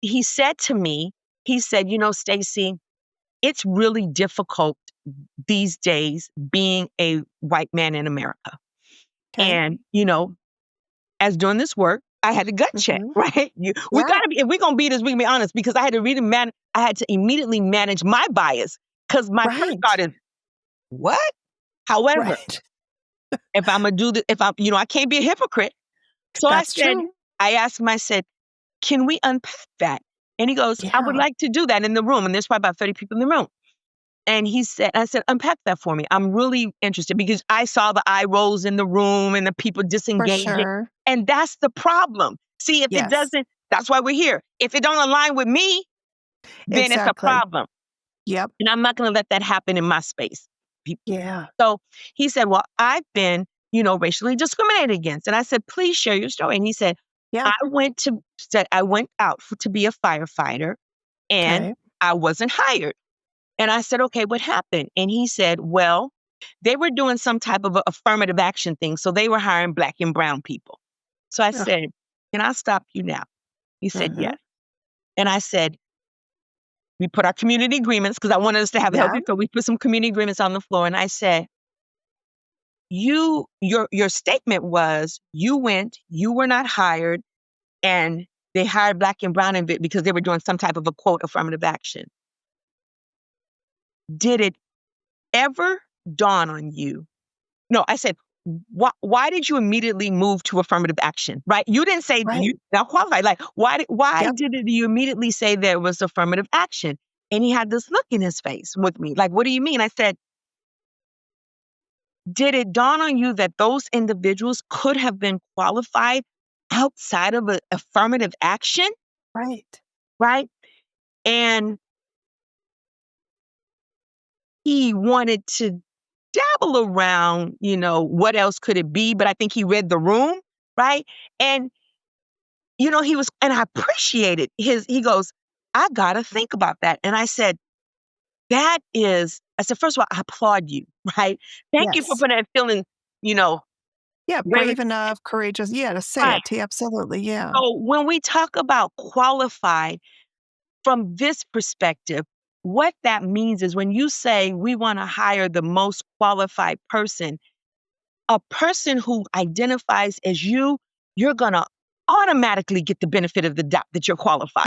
he said to me, Stacy, it's really difficult these days being a white man in America. Okay. And, as doing this work, I had a gut check, Mhm. right? We Yeah. gotta be, if we're gonna be this, we can be honest, because I had to immediately manage my bias. Because my first thought Right. is, what? However, Right. if I'm gonna do this, if I'm, I can't be a hypocrite. So That's true. I asked him, I said, can we unpack that? And he goes, I would Yeah. like to do that in the room. And there's probably about 30 people in the room. And I said, unpack that for me. I'm really interested because I saw the eye rolls in the room and the people For disengaging. sure. And that's the problem. See, if it Yes. doesn't, that's why we're here. If it don't align with me, then it's a Exactly. problem. Yep. And I'm not going to let that happen in my space. Yeah. So he said, well, I've been, racially discriminated against. And I said, please share your story. And he said, Yeah. I went out to be a firefighter and Okay. I wasn't hired. And I said, okay, what happened? And he said, well, they were doing some type of affirmative action thing. So they were hiring Black and brown people. So I Ugh. said, can I stop you now? He said, Mhm. yes. And I said, we put our community agreements because I wanted us to have Yeah. healthy. So we put some community agreements on the floor. And I said, your statement was you were not hired and they hired Black and brown because they were doing some type of a quote affirmative action. Did it ever dawn on you? No, I said, why did you immediately move to affirmative action? Right? You didn't say Right. you now qualified. Like, why Yep. did you immediately say there was affirmative action? And he had this look in his face with me. Like, what do you mean? I said, did it dawn on you that those individuals could have been qualified outside of affirmative action? Right. Right? And he wanted to dabble around, what else could it be? But I think he read the room, right? And, and I appreciated he goes, I got to think about that. And I said, first of all, I applaud you, right? Thank you for Yes. putting that feeling, you know, Yeah, brave. brave enough, courageous, yeah, to say Right. it. Absolutely, yeah. So when we talk about qualified from this perspective, what that means is when you say we want to hire the most qualified person, a person who identifies as you're going to automatically get the benefit of the doubt that you're qualified.